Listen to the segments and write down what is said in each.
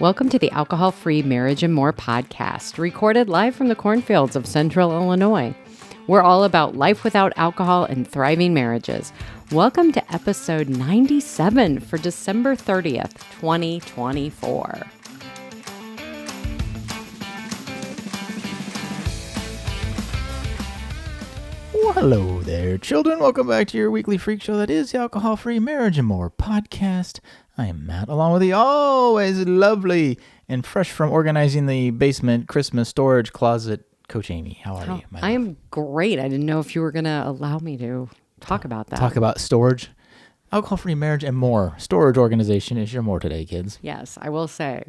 Welcome to the Alcohol-Free Marriage and More podcast, recorded live from the cornfields of Central Illinois. We're all about life without alcohol and thriving marriages. Welcome to episode 97 for December 30th, 2024. Well, hello there, children. Welcome back to your weekly freak show that is the Alcohol-Free Marriage and More podcast. I am Matt, along with the always lovely and fresh from organizing the basement Christmas storage closet, Coach Amy. How are you, I am great. I didn't know if you were going to allow me to talk about that. Talk about storage. Alcohol-Free Marriage and More storage organization is your more today, kids. Yes, I will say,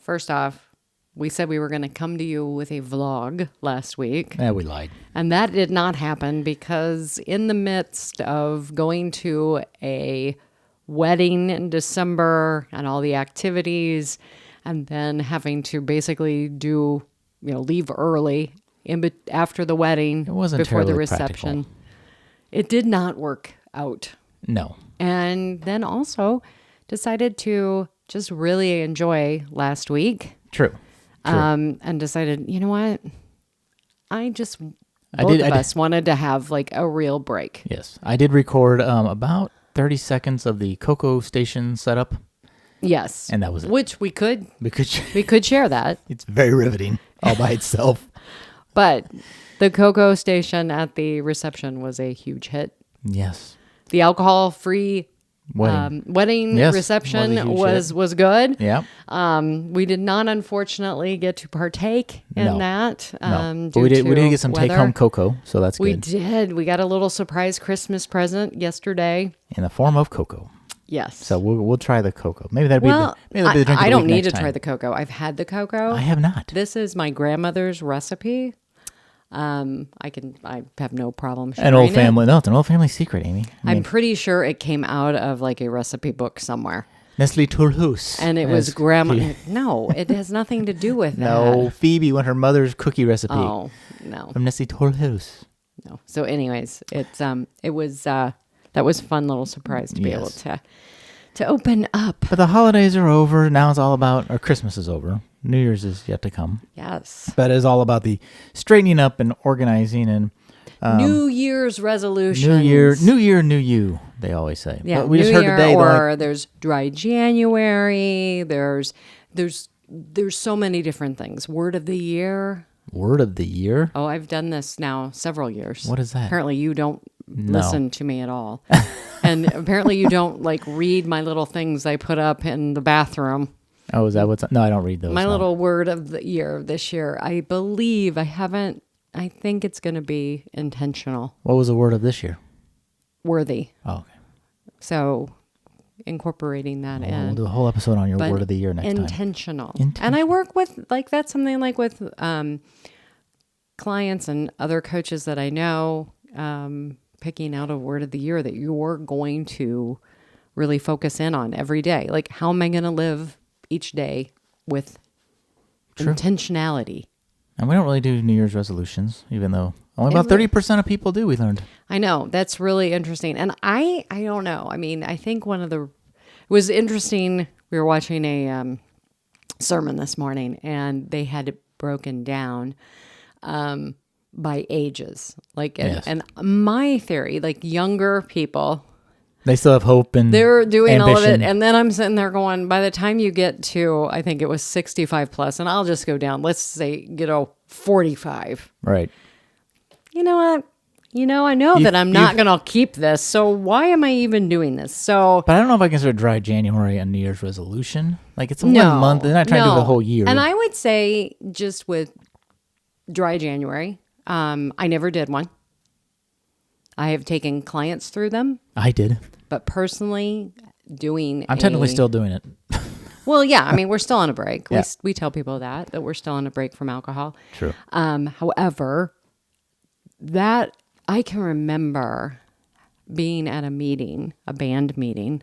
first off, we said we were going to come to you with a vlog last week. We lied. And that did not happen because in the midst of going to a wedding in December and all the activities, and then having to basically leave early after the wedding, It wasn't before the terribly reception. practical. It did not work out. No. And then also decided to just really enjoy last week. True. And decided, you know what? Both of us wanted to have like a real break. Yes. I did record about 30 seconds of the Cocoa station setup. Yes. And that was it. Which we could Because share that. it's very riveting all by itself. But the Cocoa station at the reception was a huge hit. Yes. The alcohol-free wedding Yes, reception was was good. Yeah. We did not unfortunately get to partake in that. No. But Due we did to get some weather. take-home cocoa, so that's We good. did. We got a little surprise Christmas present yesterday. In the form of cocoa. Yes. So we'll try the cocoa. Maybe that'd be the drink of the I don't week need to next try time. the cocoa. I've had the cocoa. I have not. This is my grandmother's recipe. I have no problem sharing An old it. family. No, it's an old family secret, Amy. I'm pretty sure it came out of like a recipe book somewhere. Nestle Tollhouse. And it was grandma. No, it has nothing to do with that. No, Phoebe went her mother's cookie recipe Oh, no. from Nestle Tollhouse. No. So anyways, it was that was a fun little surprise to be able to open up. But the holidays are over. Now it's all about, or Christmas is over. New Year's is yet to come. Yes. But it's all about the straightening up and organizing and New Year's resolutions. New Year, new you, they always say. Yeah, But we just New heard Year, today, or there's dry January. There's so many different things. Word of the year. word of the year. Oh, I've done this now several years. What is that? Apparently you don't listen to me at all. And apparently you don't like read my little things I put up in the bathroom. Oh, is that what's... No, I don't read those. My no. little word of the year this year. I think it's going to be intentional. What was the word of this year? Worthy. Oh, okay. So incorporating that in. We'll do a whole episode on your But word of the year next time. intentional. And I work with, like, that's something like with clients and other coaches that I know, picking out a word of the year that you're going to really focus in on every day. Like, how am I going to live each day with intentionality? And we don't really do New Year's resolutions, even though only about 30% of people do, we learned. I know. That's really interesting. And I don't know. I mean, I think it was interesting. We were watching a sermon this morning, and they had it broken down by ages. Like, and my theory, like younger people, They still have hope and they're doing all of it. ambition. And then I'm sitting there going, by the time you get to, I think it was 65 plus, and I'll just go down, let's say, 45. Right. You know what? I know that I'm not going to keep this. So why am I even doing this? So, But I don't know if I consider dry January a New Year's resolution. Like, it's a 1 month. They're not trying to do the whole year. And I would say just with dry January, I never did one. I have taken clients through them, I did. but personally I'm technically still doing it. Well, yeah. I mean, we're still on a break. Yeah. We tell people that we're still on a break from alcohol. True. However, that I can remember being at a meeting, a band meeting,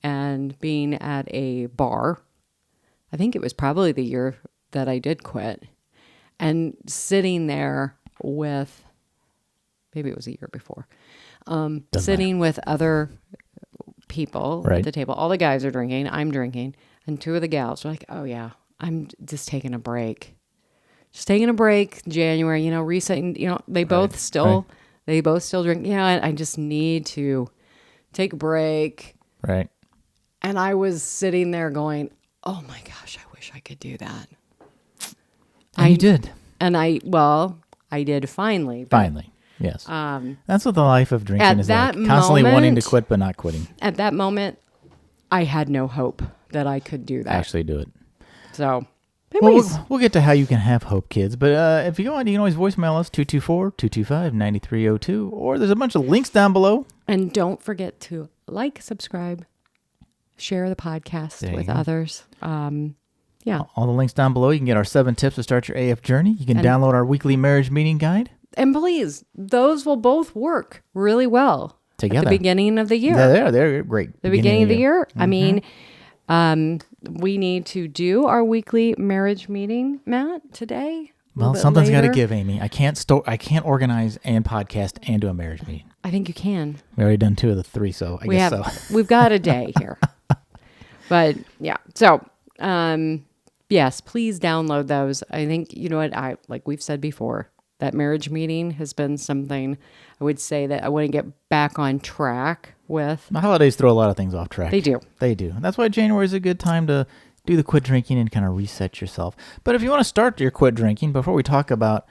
and being at a bar. I think it was probably the year that I did quit, and sitting there with, maybe it was a year before, sitting with other people Right. at the table. All the guys are drinking. I'm drinking. And two of the gals are like, oh, yeah, I'm just taking a break. Just taking a break. January, resetting. They both still drink. Yeah, I just need to take a break. Right. And I was sitting there going, oh, my gosh, I wish I could do that. And you did. And I did finally. Finally. Yes. That's what the life of at drinking is that like. Constantly wanting to moment- quit, but not quitting. At that moment, I had no hope that I could do that. Actually do it. So, Well, anyways, we'll get to how you can have hope, kids. But if you want, you can always voicemail us, 224-225-9302. Or there's a bunch of links down below. and don't forget to like, subscribe, share the podcast There you with go. others. Yeah. All the links down below. You can get our 7 tips to start your AF journey. You can download our weekly marriage meeting guide. And please, those will both work really well Together. at the beginning of the year. They're great. The beginning of the year. I mean, we need to do our weekly marriage meeting, Matt, today. Well, something's got to give, Amy. I can't organize and podcast and do a marriage meeting. I think you can. We already done 2 of the 3, so I guess so. We've got a day here. But yeah. So, yes, please download those. I think, like we've said before, that marriage meeting has been something I would say that I want to get back on track with. The holidays throw a lot of things off track. They do. They do. That's why January is a good time to do the quit drinking and kind of reset yourself. But if you want to start your quit drinking, before we talk about,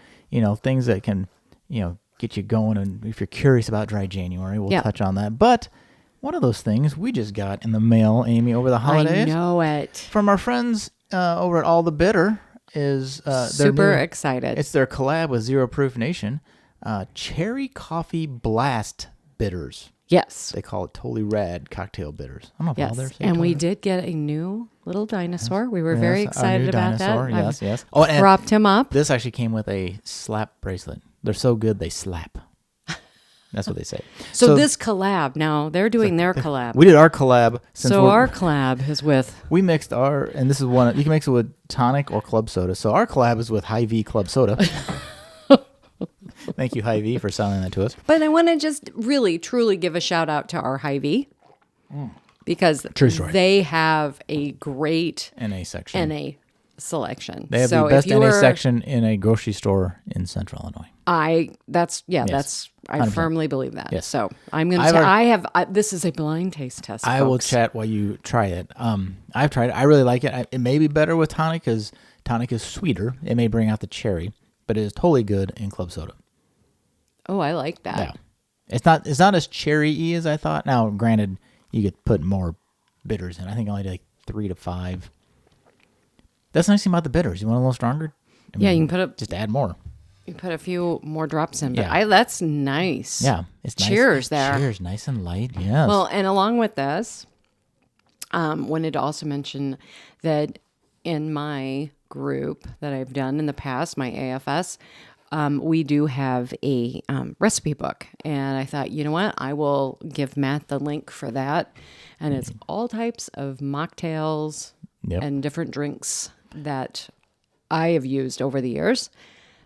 things that can, get you going, and if you're curious about dry January, we'll touch on that. But one of those things we just got in the mail, Amy, over the holidays. I know it. From our friends over at All the Bitter is Super excited. It's their collab with Zero Proof Nation. Cherry Coffee Blast Bitters. Yes. They call it Totally Rad Cocktail Bitters. I don't know if all Yes. they're And we did get a new little dinosaur. We were very Yes, our excited new about dinosaur. that. Yes, I've yes. Oh, and propped him up. this actually came with a slap bracelet. They're so good they slap. That's what they say. So this collab, now they're doing their collab. We did our collab. So our collab is with we mixed our, and this is one, you can mix it with tonic or club soda. So our collab is with Hy-Vee Club Soda. Thank you, Hy-Vee, for selling that to us. But I want to just really, truly give a shout out to our Hy-Vee because True story. they have a great NA section. NA selection. They have so the best if you NA were, section in a grocery store in Central Illinois. I 100%. firmly believe that. Yes. So I'm going I've to this is a blind taste test. I will folks. chat while you try it. I've tried it. I really like it. It may be better with tonic because tonic is sweeter. It may bring out the cherry, but it is totally good in club soda. Oh, I like that. Yeah. It's not as cherry-y as I thought. Now, granted, you could put more bitters in. I think I only did like 3 to 5. That's the nice thing about the bitters. You want a little stronger? Yeah, you can just add more. you put a few more drops in. But Yeah. that's nice. Yeah, it's nice. Cheers there. Cheers, nice and light. Yes. Well, and along with this, wanted to also mention that in my group that I've done in the past, my AFS, we do have a recipe book. And I thought, you know what? I will give Matt the link for that. And it's all types of mocktails Yep. and different drinks that I have used over the years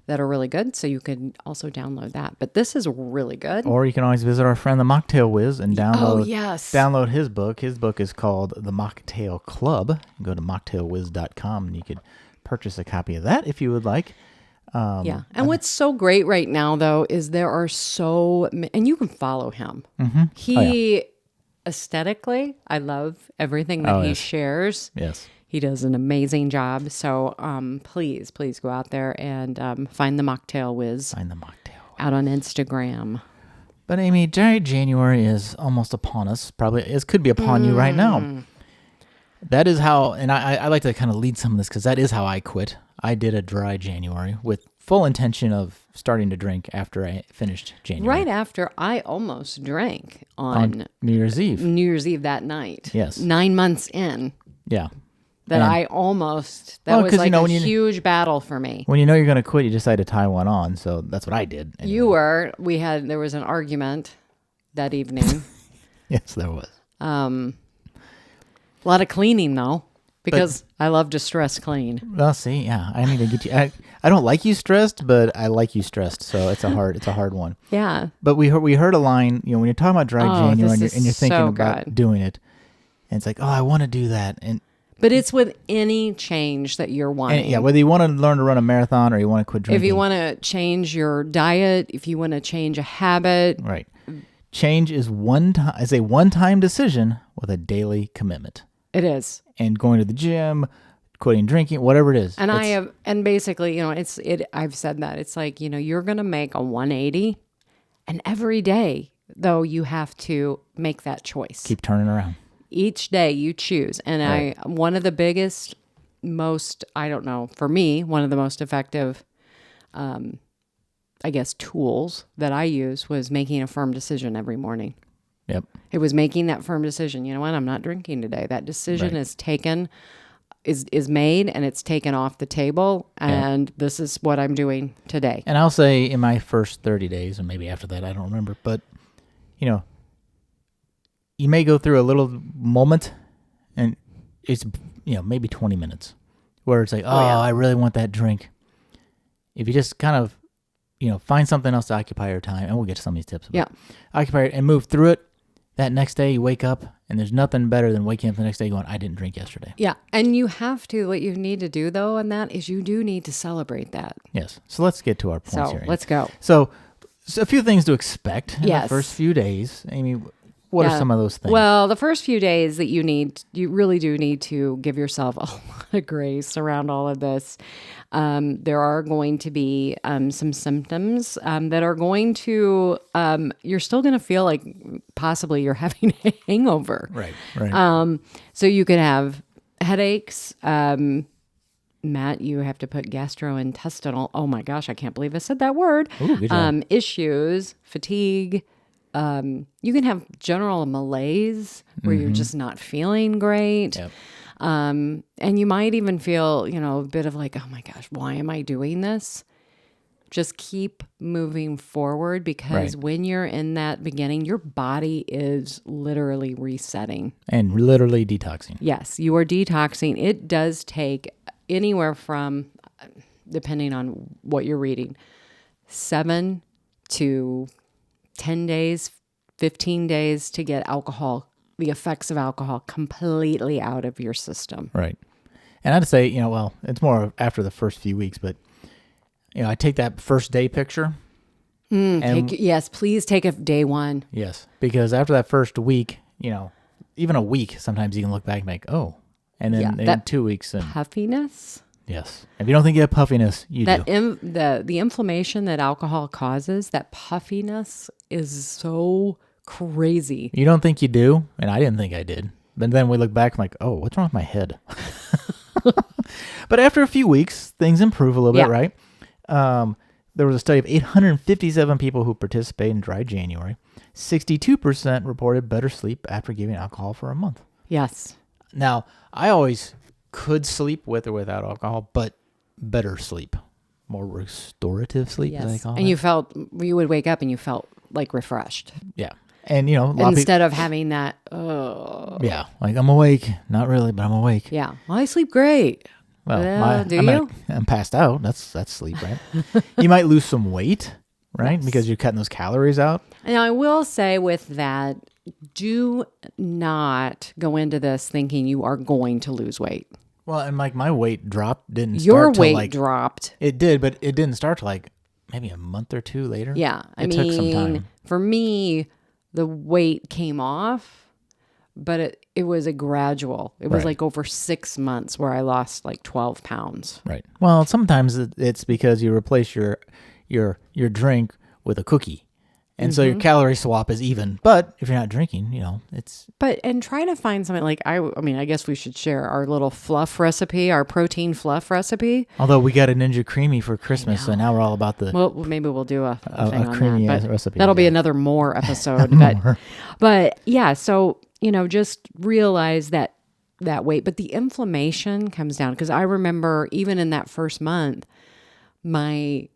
that are really good. So you can also download that. But this is really good. Or you can always visit our friend the Mocktail Whiz and download yes. download his book. His book is called The Mocktail Club. Go to mocktailwiz.com and you could purchase a copy of that if you would like. Yeah. And what's so great right now, though, is there are and you can follow him. Mm-hmm. He aesthetically, I love everything that he yes. shares. Yes. He does an amazing job. So please go out there and find the Mocktail Whiz Find the mocktail. out on Instagram. But Amy, dry January is almost upon us. Probably it could be upon you right now. That is how, and I like to kind of lead some of this because that is how I quit. I did a dry January with full intention of starting to drink after I finished January. Right after I almost drank on New Year's Eve. New Year's Eve that night. Yes. 9 months in. Yeah. That And- I almost, that Well, was 'cause, like when a you- huge battle for me. When you know you're going to quit, you decide to tie one on. So that's what I did. Anyway. There was an argument that evening. Yes, there was. A lot of cleaning though. because I love to stress clean. Well, see, yeah, I need to get you. I don't like you stressed, but I like you stressed, so it's a hard one. Yeah. But we heard a line, when you're talking about dry January and you're thinking so about good. doing it, and it's like, oh, I want to do that, But it's with any change that you're wanting. yeah, whether you want to learn to run a marathon or you want to quit drinking. If you want to change your diet, if you want to change a habit, right, change is a one-time decision with a daily commitment. it is. And going to the gym, quitting drinking, whatever it is. And basically, I've said that it's like, you're going to make a 180, and every day though, you have to make that choice. Keep turning around. Each day you choose. And Right. one of the biggest, for me, one of the most effective, tools that I use was making a firm decision every morning. Yep. It was making that firm decision. You know what? I'm not drinking today. That decision Right. is taken, is made, and it's taken off the table. And this is what I'm doing today. And I'll say in my first 30 days, and maybe after that, I don't remember, but, you may go through a little moment, and it's, maybe 20 minutes, where it's like, I really want that drink. If you just kind of, find something else to occupy your time, and we'll get to some of these tips. Yeah. Occupy it and move through it. That next day you wake up, and there's nothing better than waking up the next day going, I didn't drink yesterday. Yeah. And what you need to do though, on that is you do need to celebrate that. Yes. So let's get to our points So here. let's go. So a few things to expect in the Yes. first few days. Amy, what are some of those things? Well, the first few days that you really do need to give yourself a lot of grace around all of this. There are going to be some symptoms that are going to, you're still going to feel like possibly you're having a hangover. Right. So you could have headaches. Matt, you have to put gastrointestinal, oh my gosh, I can't believe I said that word. Ooh, good job. Issues, fatigue. You can have general malaise where you're just not feeling great. Yep. And you might even feel, a bit of like, oh my gosh, why am I doing this? Just keep moving forward because Right. when you're in that beginning, your body is literally resetting. And literally detoxing. Yes, you are detoxing. It does take anywhere from, depending on what you're reading, 7 to 10 days, 15 days to get the effects of alcohol completely out of your system. Right. And I'd say, it's more after the first few weeks, but, I take that first day picture. Yes, please take a day one. Yes. Because after that first week, even a week, sometimes you can look back and make, oh. And then in that 2 weeks. And puffiness. yes. If you don't think you have puffiness, you do. The inflammation that alcohol causes, that puffiness is so crazy. You don't think you do, and I didn't think I did. But then we look back, I'm like, oh, what's wrong with my head? But after a few weeks, things improve a little bit, right? There was a study of 857 people who participated in dry January. 62% reported better sleep after giving alcohol for a month. Yes. Now, I always could sleep with or without alcohol, but better sleep. More restorative sleep, as I call it. And you would wake up and you felt like refreshed. Yeah. And, a lot Instead of having that, yeah, like I'm awake. Not really, but I'm awake. yeah. Well, I sleep great. Well, do you? I'm passed out. That's sleep, right? You might lose some weight, right? Yes. Because you're cutting those calories out. And I will say with that, do not go into this thinking you are going to lose weight. Well, and like my weight dropped didn't Your start till weight dropped. It did, but it didn't start till like maybe a month or two later. Yeah. It took some time. For me, the weight came off, but it was a gradual. It was Right. like over 6 months where I lost like 12 pounds. Right. Well, sometimes it's because you replace your drink with a cookie. And so your calorie swap is even. But if you're not drinking, it's... And try to find something like, I guess we should share our little fluff recipe, our protein fluff recipe. Although we got a Ninja Creamy for Christmas, so now we're all about the... Well, maybe we'll do a thing on creamy that. But recipe. that'll be another more episode. But yeah, so, just realize that weight. But the inflammation comes down. Because I remember even in that first month, my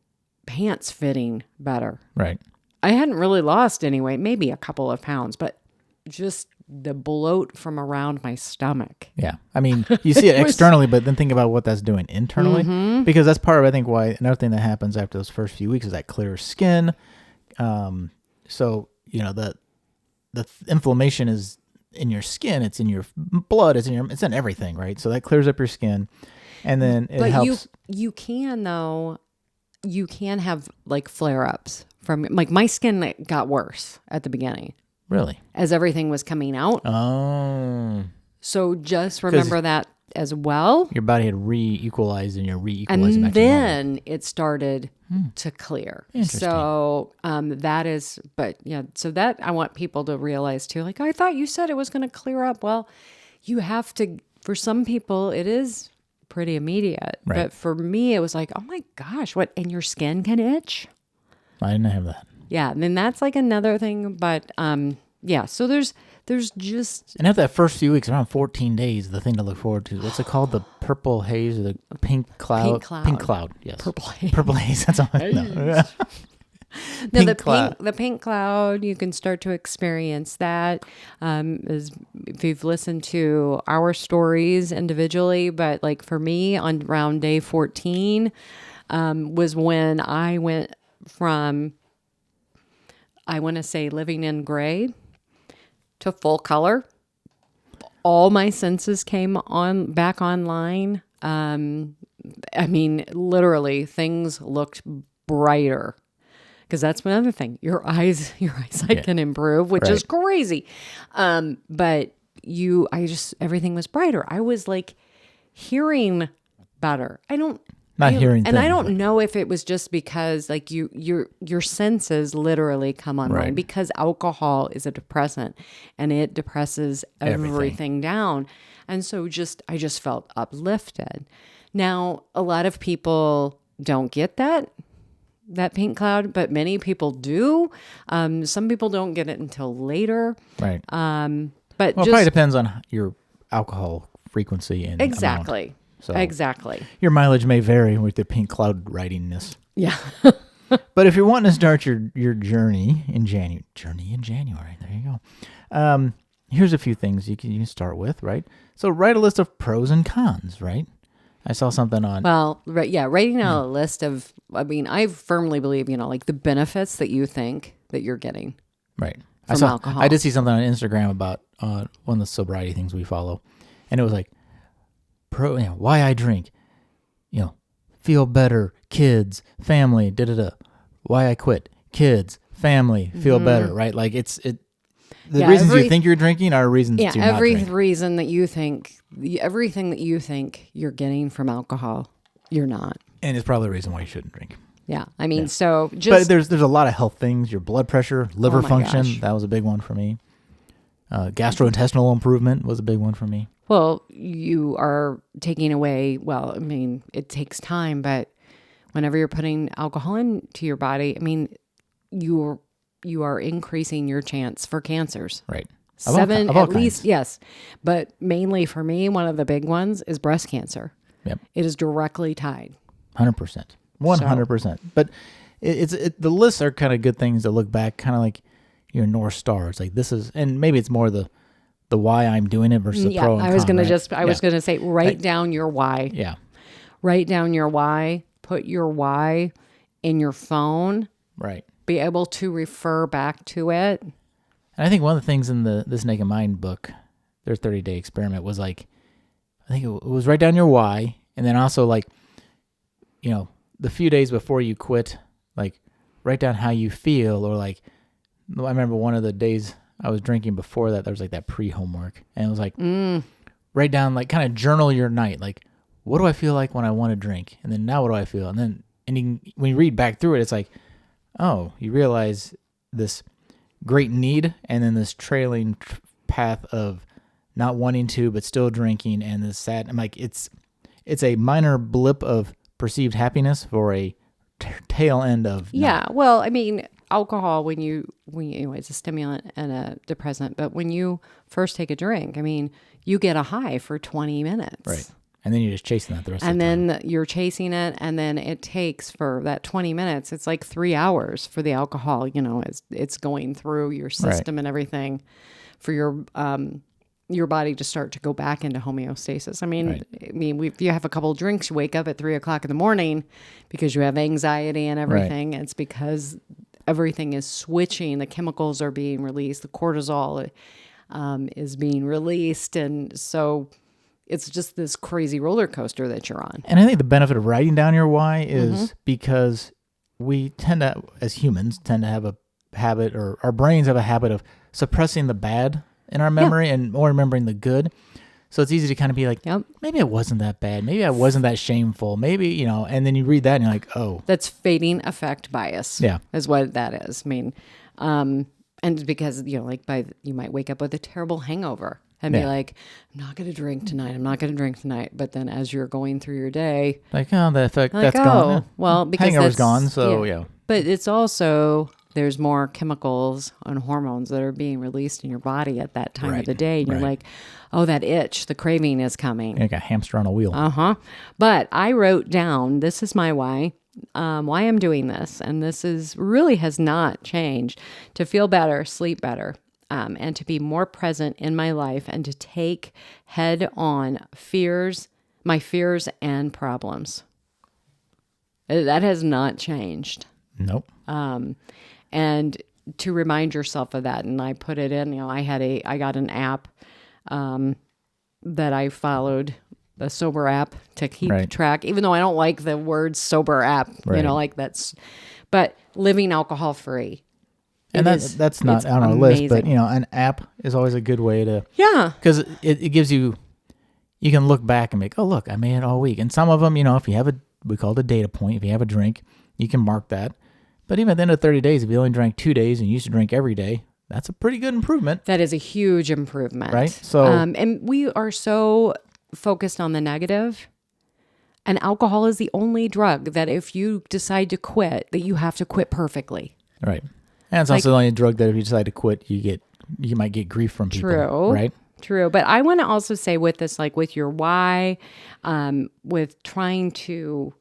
pants fitting better. Right. I hadn't really lost any weight, maybe a couple of pounds, but just the bloat from around my stomach. Yeah. I mean, you see it was- externally, but then think about what that's doing internally. Because that's part of, I think, why another thing that happens after those first few weeks is that clear skin. So, the inflammation is in your skin, it's in your blood, it's in everything, right? So that clears up your skin. And then it But helps. you can though, you can have like flare-ups from like my skin got worse at the beginning Really? as everything was coming out. Oh. So just remember that as well. Your body had re-equalized and you're re-equalizing And back to normal. then it started to clear. Interesting. So that is, but yeah, so that I want people to realize too, like, I thought you said it was going to clear up. Well, you have to, for some people, it is pretty immediate. Right. But for me, it was like, oh my gosh, what? And your skin can itch? I didn't have that. Yeah. And then that's like another thing. But yeah, so there's just, And after that first few weeks, around 14 days, the thing to look forward to, what's it called? The purple haze or the pink cloud? Pink cloud. Yes. Purple haze. Purple haze. That's all I know. No, Pink the cloud. the pink cloud, you can start to experience that. As if you've listened to our stories individually, but like for me, on around day 14, was when I went from, I want to say, living in gray to full color. All my senses came back online. I mean, literally, things looked brighter. Because that's another thing. Your eyesight can improve, which is crazy. But everything was brighter. I was like hearing better. Hearing and I things, don't know if it was just because like your senses literally come online Right. because alcohol is a depressant and it depresses everything down. And so I just felt uplifted. Now, a lot of people don't get that pink cloud, but many people do. Some people don't get it until later. Right. But Well, it probably depends on your alcohol frequency and exactly. amount. So Exactly. your mileage may vary with the pink cloud ridingness. Yeah. But if you're wanting to start your journey in January, there you go. Here's a few things you can start with, right? So write a list of pros and cons, right? I saw something on. Well, writing out a list of, I mean, I firmly believe, like the benefits that you think that you're getting. Right. From alcohol. I did see something on Instagram about one of the sobriety things we follow, and it was like, why I drink, feel better, kids, family, why I quit, kids, family, feel better, right? Like the reasons you think you're drinking are reasons to not drink. Reason that you think, everything that you think you're getting from alcohol, you're not. And it's probably the reason why you shouldn't drink. Yeah. I mean, so But just, there's a lot of health things, your blood pressure, liver my function, gosh. that was a big one for me. Gastrointestinal improvement was a big one for me. well, you are taking away, well, I mean, it takes time, but whenever you're putting alcohol into your body, I mean, you are increasing your chance for cancers. Right. 7 of all at least, kinds. yes. But mainly for me, one of the big ones is breast cancer. Yep. It is directly tied. 100%. 100%. But the lists are kind of good things to look back, kind of like your North Star. It's like this is, and maybe it's more the why I'm doing it versus the pro and I was con, going to right? was going to say, write down your why. Yeah. Write down your why. Put your why in your phone. Right. Be able to refer back to it. And I think one of the things in this Naked Mind book, their 30-day experiment, was like, I think it was write down your why, and then also like, the few days before you quit, like write down how you feel, or like, I remember one of the days I was drinking before that, there was like that pre-homework, and it was like, write down, like kind of journal your night, like, what do I feel like when I want to drink? And then now what do I feel? And then when you read back through it, it's like, oh, you realize this great need, and then this trailing path of not wanting to but still drinking, and this sad. I'm like, it's a minor blip of perceived happiness for a tail end of Yeah. Well, I mean, alcohol, when you it's a stimulant and a depressant, but when you first take a drink, I mean, you get a high for 20 minutes. right, and then you're just chasing that the rest of And the time. then you're chasing it, and then it takes for that 20 minutes, it's like 3 hours for the alcohol, it's going through your system and everything for your body to start to go back into homeostasis. I mean, if you have a couple of drinks, you wake up at 3:00 in the morning because you have anxiety and everything. It's because everything is switching. The chemicals are being released. The cortisol is being released. And so it's just this crazy roller coaster that you're on. And I think the benefit of writing down your why is because we tend to, as humans, have a habit, or our brains have a habit of suppressing the bad in our memory and more remembering the good. So it's easy to kind of be like, maybe it wasn't that bad. Maybe I wasn't that shameful. Maybe, and then you read that and you're like, oh. That's fading effect bias. Yeah. Is what that is. I mean, and because, you might wake up with a terrible hangover and be like, I'm not going to drink tonight. I'm not going to drink tonight. But then as you're going through your day. Like, oh, the effect, that's gone. Well, because hangover's gone, so yeah. But it's also, there's more chemicals and hormones that are being released in your body at that time of the day. And you're like, oh, that itch, the craving is coming. Like a hamster on a wheel. But I wrote down, this is my why I'm doing this. And this really has not changed: to feel better, sleep better, and to be more present in my life, and to take head on my fears and problems. That has not changed. Nope. And to remind yourself of that. And I put it in, I got an app, that I followed, the sober app, to keep track, even though I don't like the word sober app, but living alcohol free. And that's not on our list, but an app is always a good way to, because it gives you can look back and make, oh, look, I made it all week. And some of them, if you have we call it a data point. If you have a drink, you can mark that. But even at the end of 30 days, if you only drank 2 days and you used to drink every day, that's a pretty good improvement. That is a huge improvement. Right? So, and we are so focused on the negative. And alcohol is the only drug that if you decide to quit, that you have to quit perfectly. Right. And it's also the only drug that if you decide to quit, you might get grief from people. True. Right? True. But I want to also say with this, with your why, with trying to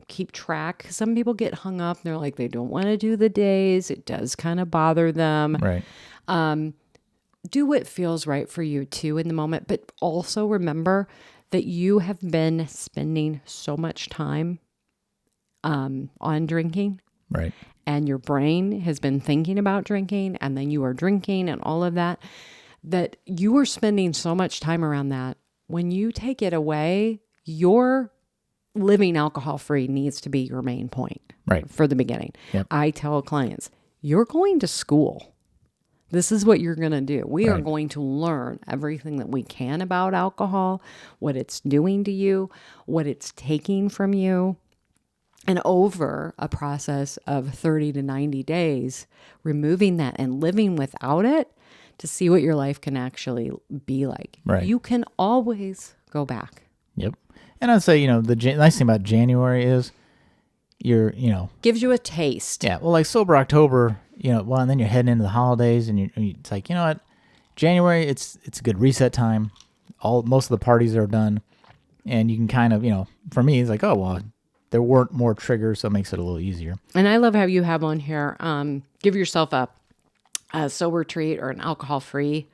keep track. Some people get hung up. They're like, they don't want to do the days. It does kind of bother them. Right. Do what feels right for you too in the moment, but also remember that you have been spending so much time on drinking. Right. And your brain has been thinking about drinking, and then you are drinking and all of that you are spending so much time around that. When you take it away, your living alcohol-free needs to be your main point for the beginning. Yep. I tell clients, you're going to school. This is what you're going to do. We are going to learn everything that we can about alcohol, what it's doing to you, what it's taking from you. And over a process of 30 to 90 days, removing that and living without it to see what your life can actually be like. Right. You can always go back. Yep. And I'd say, the nice thing about January is gives you a taste. Yeah. Well, like sober October, and then you're heading into the holidays and it's like, you know what? January, it's a good reset time. Most of the parties are done, and you can kind of, for me, it's like, oh, well, there weren't more triggers, so it makes it a little easier. And I love how you have on here, give yourself a sober treat or an alcohol-free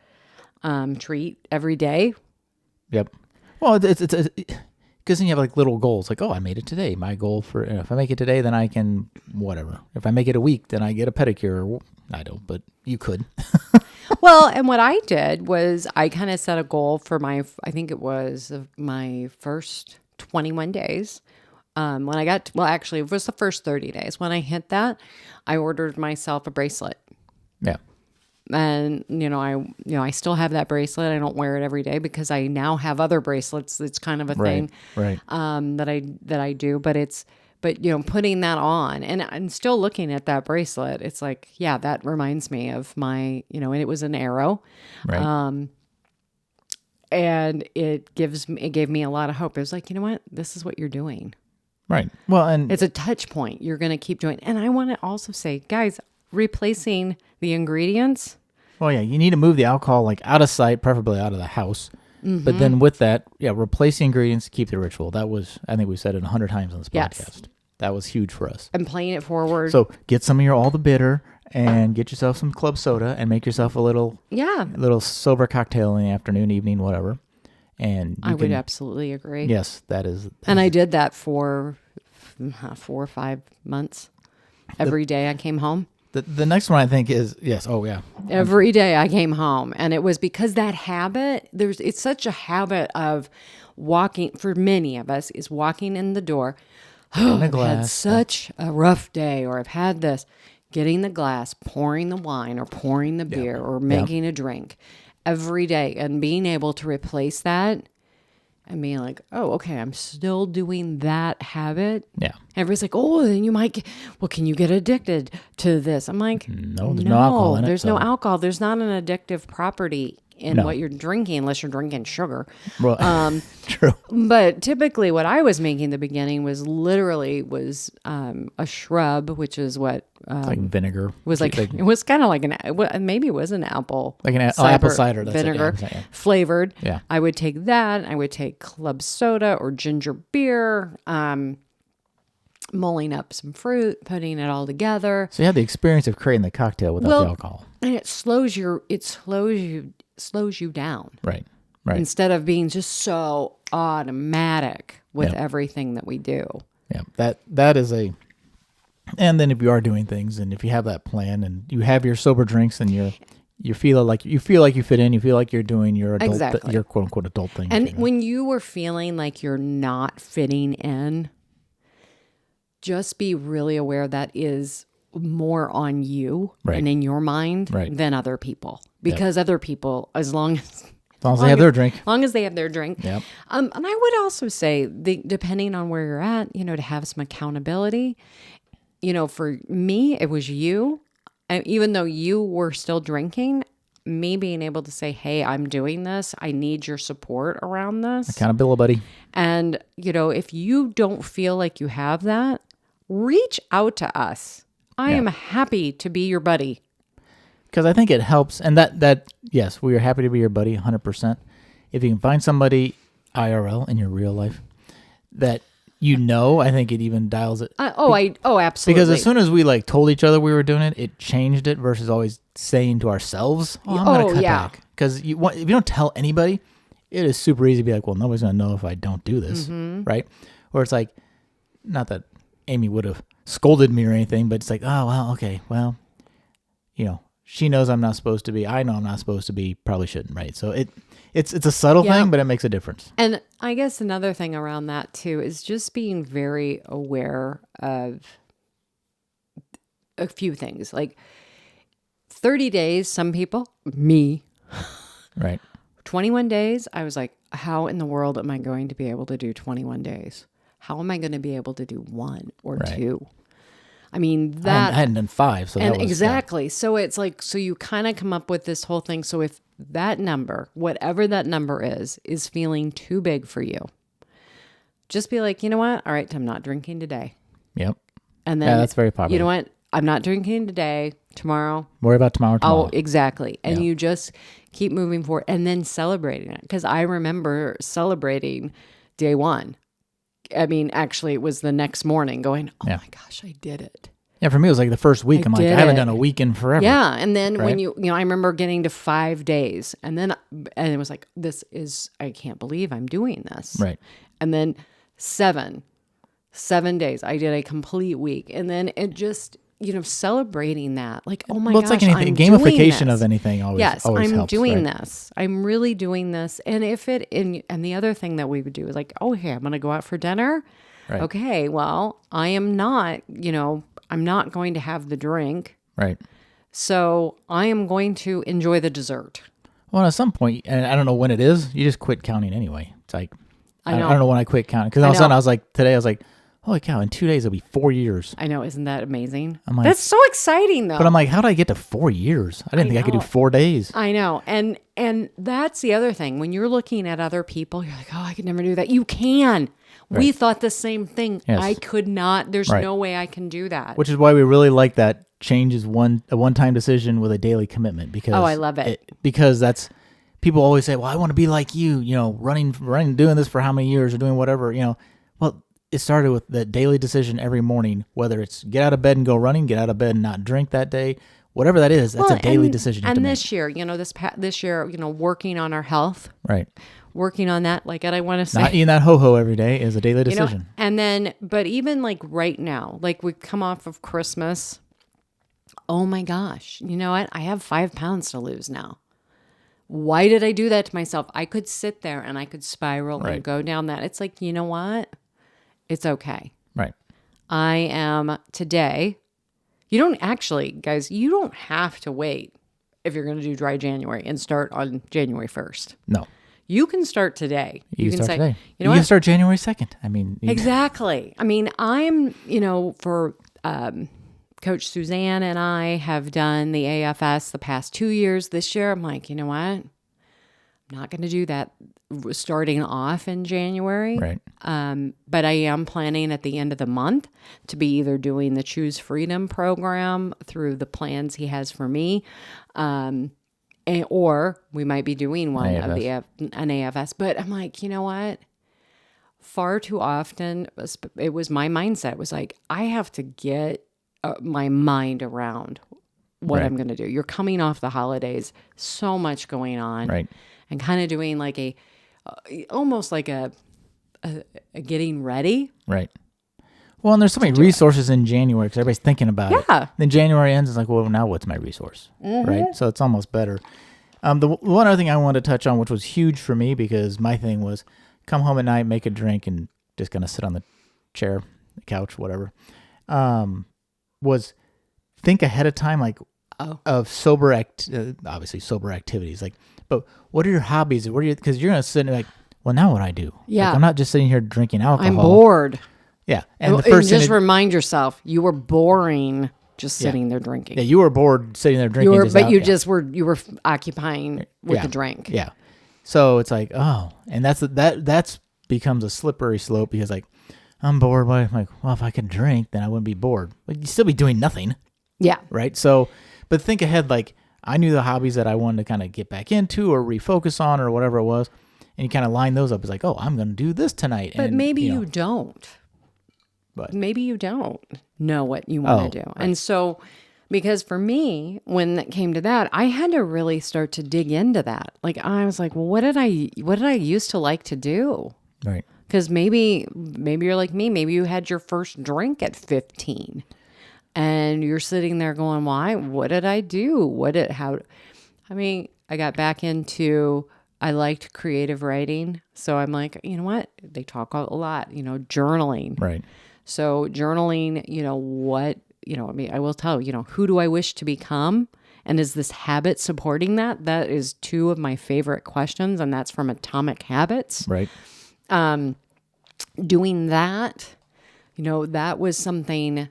treat every day. Yep. Well, it's because then you have like little goals, like, oh, I made it today. My goal if I make it today, then I can whatever. If I make it a week, then I get a pedicure. I don't, but you could. Well, and what I did was I kind of set a goal for I think it was my first 21 days. When I got, actually, it was the first 30 days. When I hit that, I ordered myself a bracelet. Yeah. And, I still have that bracelet. I don't wear it every day because I now have other bracelets. It's kind of a thing, right. That I do, but putting that on and I'm still looking at that bracelet. It's like, yeah, that reminds me of my, and it was an arrow. Right. And it gave me a lot of hope. It was like, you know what? This is what you're doing. Right. Well, and it's a touch point. You're going to keep doing. And I want to also say, guys, replacing the ingredients. Well, yeah, you need to move the alcohol like out of sight, preferably out of the house. Mm-hmm. But then with that, replace the ingredients, keep the ritual. That was, I think we said it 100 times on this podcast. That was huge for us. And playing it forward. So get some of all the bitter, and get yourself some club soda and make yourself a little sober cocktail in the afternoon, evening, whatever. And I would absolutely agree. Yes, that is. And I did that for 4 or 5 months. Every day I came home. The next one I think is, yes, oh yeah. Every day I came home. And it was because that habit, it's such a habit of walking, for many of us, is walking in the door. Oh, I've had such a rough day, or I've had this. Getting the glass, pouring the wine or pouring the beer or making a drink every day, and being able to replace that and being like, oh, okay, I'm still doing that habit. Yeah. Everybody's like, oh, then you might can you get addicted to this? I'm like, no, there's no alcohol in it. There's no alcohol. There's not an addictive property in what you're drinking, unless you're drinking sugar. Well, true. But typically what I was making in the beginning was literally a shrub, which is what like vinegar. Was like it was kind of like maybe it was an apple, like an apple cider vinegar flavored. Yeah. I would take that. I would take club soda or ginger beer, mulling up some fruit, putting it all together. So you had the experience of creating the cocktail without the alcohol, and it slows you down. Right. Right. Instead of being just so automatic with everything that we do. Yeah. That is a. And then if you are doing things, and if you have that plan, and you have your sober drinks, and you feel like you fit in, you feel like you're doing your adult, your quote unquote adult thing. And when you were feeling like you're not fitting in, just be really aware that is more on you and in your mind than other people, because other people, as long as they have their drink. As long as they have their drink. Yep. And I would also say, depending on where you're at, to have some accountability. For me, it was you. And even though you were still drinking, me being able to say, hey, I'm doing this. I need your support around this. Accountability, buddy. And, if you don't feel like you have that, reach out to us. I am happy to be your buddy. Because I think it helps. And that yes, we are happy to be your buddy 100%. If you can find somebody IRL in your real life that I think it even dials it. Absolutely. Because as soon as we told each other we were doing it, it changed it versus always saying to ourselves, I'm going to cut back. Because if you don't tell anybody, it is super easy to be like, well, nobody's going to know if I don't do this, right? Or it's like, not that Amy would have scolded me or anything, but it's like, oh, well, okay, well, she knows I'm not supposed to be. I know I'm not supposed to be. Probably shouldn't, right? So it's a subtle thing, but it makes a difference. And I guess another thing around that too is just being very aware of a few things. Like 30 days, some people, me, right? 21 days, I was like, how in the world am I going to be able to do 21 days? How am I going to be able to do 1 or 2? I mean, that... I hadn't done 5, so that was... Exactly. Yeah. So it's like, so you kind of come up with this whole thing. So if that number, whatever that number is feeling too big for you, just be like, you know what? All right, I'm not drinking today. Yep. And then... that's very popular. You know what? I'm not drinking today. Tomorrow. Worry about tomorrow. Oh, exactly. And you just keep moving forward and then celebrating it. Because I remember celebrating day 1. I mean, actually, it was the next morning going, oh my gosh, I did it. Yeah, for me, it was like the first week. I haven't done a week in forever. Yeah. And then when I remember getting to 5 days and it was like, I can't believe I'm doing this. Right. And then 7 days, I did a complete week. And then it just, celebrating that, like, oh my gosh, it's like anything, gamification of anything always helps. Yes, I'm doing this. I'm really doing this. And and the other thing that we would do is like, oh, hey, I'm going to go out for dinner. Right. Okay, well, I am not, I'm not going to have the drink. Right. So I am going to enjoy the dessert. Well, at some point, and I don't know when it is, you just quit counting anyway. It's like, I don't know when I quit counting. Because all of a sudden today I was like, holy cow, in 2 days it'll be 4 years. I know, isn't that amazing? I'm like, that's so exciting though. But I'm like, how did I get to 4 years? I didn't think I could do 4 days. I know. And that's the other thing. When you're looking at other people, you're like, oh, I could never do that. You can. Right. We thought the same thing. Yes. I could not. There's no way I can do that. Which is why we really like that change is a one-time decision with a daily commitment. Because I love it. Because that's, people always say, well, I want to be like you, running, doing this for how many years or doing whatever, Well, it started with the daily decision every morning, whether it's get out of bed and go running, get out of bed and not drink that day, whatever that is, that's a daily and, decision you have And to this year, this year, working on our health, make. Right. working on that. Like, and I want to say, Not eating that ho-ho every day is a daily you know, decision. and then, but even like right now, like we come off of Christmas. Oh my gosh. You know what? I have 5 pounds to lose now. Why did I do that to myself? I could sit there and I could spiral Right. and go down that. It's like, you know what? It's okay. Right. I am today. You don't actually, guys, you don't have to wait if you're going to do dry January and start on January 1st. No. You can start today. You can start today. You know You can what? start January 2nd. I mean, Exactly. I mean, I'm, for Coach Suzanne and I have done the AFS the past 2 years. This year, I'm like, you know what? I'm not going to do that starting off in January. Right. But I am planning at the end of the month to be either doing the Choose Freedom program through the plans he has for me, or we might be doing one of an AFS. But I'm like, you know what? Far too often, it was my mindset. It was like, I have to get my mind around what I'm going to do. You're coming off the holidays, so much going on, Right. and kind of doing like almost like a getting ready. Right. Well, and there's so many resources in January because everybody's thinking about it. Yeah. Then January ends, it's like, well, now what's my resource? Right. So it's almost better. The one other thing I wanted to touch on, which was huge for me because my thing was come home at night, make a drink, and just kind of sit on the chair, the couch, whatever. Was think ahead of time, like of obviously sober activities. Like, but what are your hobbies? Because you're going to sit and like, well, now what I do? Yeah. Like, I'm not just sitting here drinking alcohol. I'm bored. Yeah. And the first just thing remind yourself, you were boring just sitting there drinking. yeah, you were bored sitting there drinking. You were occupying with the drink. Yeah. So it's like, oh, and that's becomes a slippery slope because like, I'm bored. But I'm like, well, if I could drink, then I wouldn't be bored. But you'd still be doing nothing. Yeah. Right. So, but think ahead. Like I knew the hobbies that I wanted to kind of get back into or refocus on or whatever it was. And you kind of line those up. It's like, oh, I'm going to do this tonight. But and, maybe you don't. But maybe you don't know what you want to do. Right. And so, because for me, when it came to that, I had to really start to dig into that. Like I was like, well, what did I used to like to do? Right. Because maybe you're like me. Maybe you had your first drink at 15, and you're sitting there going, "Why? What did I do? I got back into. I liked creative writing, so I'm like, you know what? They talk a lot, journaling. Right. So journaling, I will tell who do I wish to become, and is this habit supporting that? That is 2 of my favorite questions, and that's from Atomic Habits. Right. Doing that, that was something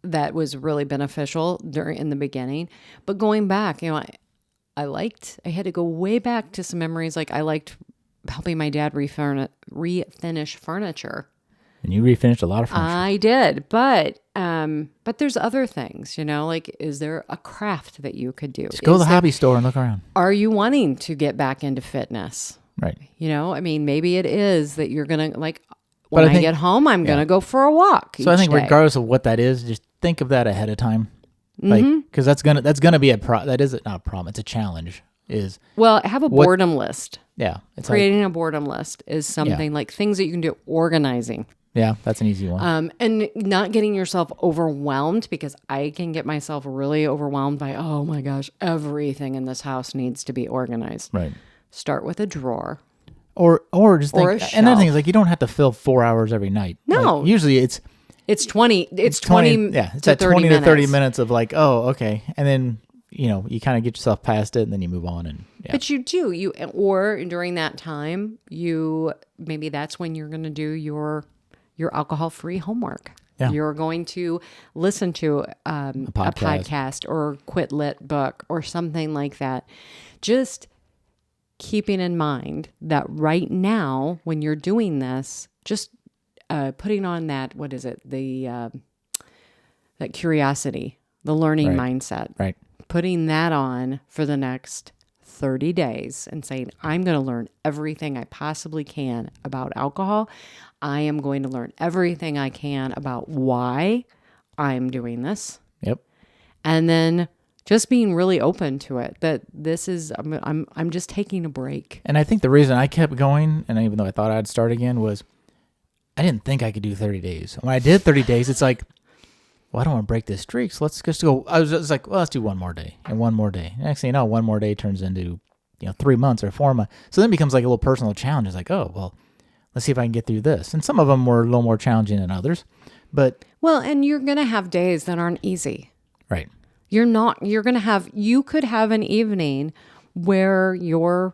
that was really beneficial in the beginning. But going back, I had to go way back to some memories. Like I liked helping my dad refinish furniture. And you refinished a lot of furniture. I did, but there's other things, like is there a craft that you could do? Just go to the hobby store and look around. Are you wanting to get back into fitness? Right. Maybe it is that you're going to when I get home, I'm going to go for a walk. So I think day. regardless of what that is, just think of that ahead of time. Like, because that's gonna be that is not a problem. It's a challenge. Have a boredom list. Yeah. It's creating a boredom list is something like things that you can do. Organizing. Yeah, that's an easy one. And not getting yourself overwhelmed, because I can get myself really overwhelmed by, oh my gosh, everything in this house needs to be organized. Right. Start with a drawer. Or just think, another thing is like, you don't have to fill 4 hours every night. No. Like, usually it's 20 it's to 20 30 to 30 minutes of like, oh, okay. And then, you kind of get yourself past it and then you move on. And But you do, or during that time, maybe that's when you're going to do your alcohol-free homework. Yeah. You're going to listen to a podcast or Quit Lit book or something like that. Just keeping in mind that right now, when you're doing this, just putting on that, what is it? That curiosity, the learning mindset. Right. Putting that on for the next 30 days and saying, I'm going to learn everything I possibly can about alcohol. I am going to learn everything I can about why I'm doing this. Yep. And then just being really open to it, that this is, I'm just taking a break. And I think the reason I kept going, and even though I thought I'd start again, was I didn't think I could do 30 days. When I did 30 days, it's like, well, I don't want to break this streak, so let's just go. I was just like, well, let's do one more day and one more day. Next thing you know, one more day turns into 3 months or 4 months. So then it becomes like a little personal challenge. It's like, oh, well, let's see if I can get through this. And some of them were a little more challenging than others. But well, and you're going to have days that aren't easy. Right. You could have an evening where you're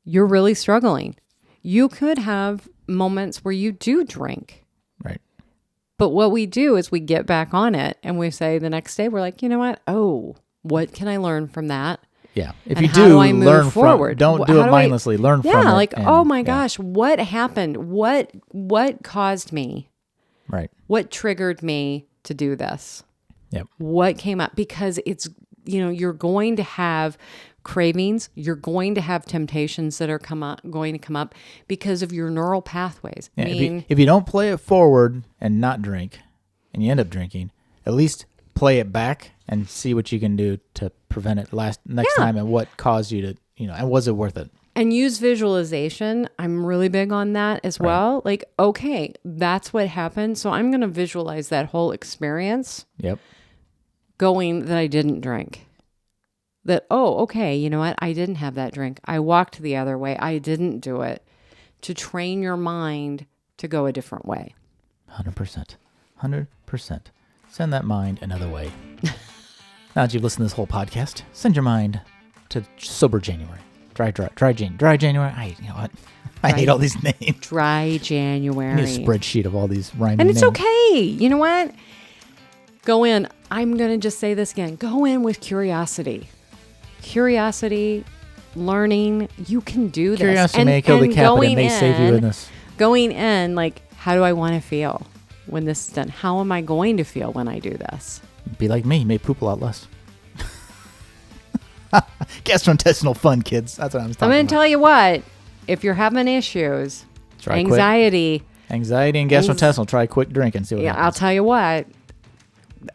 really struggling. You could have moments where you do drink. Right. But what we do is we get back on it and we say the next day, we're like, you know what? Oh, what can I learn from that? Yeah. If and you how do do I move learn forward? don't do it mindlessly. Learn from it. Yeah, like, oh my yeah. gosh, what happened? What caused me? Right. What triggered me to do this? Yep. What came up? Because it's, you're going to have cravings. You're going to have temptations that are going to come up because of your neural pathways. Yeah, if you don't play it forward and not drink, and you end up drinking, at least play it back and see what you can do to prevent it next time, and what caused you to, and was it worth it? And use visualization. I'm really big on that as well. Like, okay, that's what happened. So I'm going to visualize that whole experience. Yep. Going that I didn't drink. That, oh, okay, you know what? I didn't have that drink. I walked the other way. I didn't do it. To train your mind to go a different way. 100%. 100%. Send that mind another way. Now that you've listened to this whole podcast, send your mind to Sober January. Dry January. You know what? I hate all these names. Dry January. I need a spreadsheet of all these rhyming names. And it's names. okay. You know what? Go in. I'm going to just say this again. Go in with curiosity. Curiosity, learning. You can do this. Curiosity may kill the cat, but it may save you in this. Going in, like, how do I want to feel when this is done? How am I going to feel when I do this? Be like me. You may poop a lot less. Gastrointestinal fun, kids. That's what I'm talking about. I'm going to tell you what. If you're having issues, anxiety and gastrointestinal, try a quick drink and see what happens. I'll tell you what.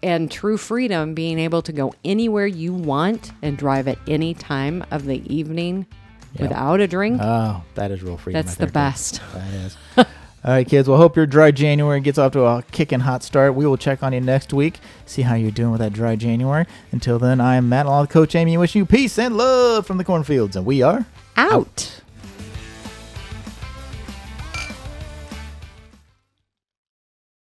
And true freedom, being able to go anywhere you want and drive at any time of the evening without a drink. Oh, that is real freedom. That's the best. That is. All right, kids. Well, hope your dry January gets off to a kicking hot start. We will check on you next week, see how you're doing with that dry January. Until then, I am Matt, along with Coach Amy, wishing you peace and love from the cornfields. And we are out.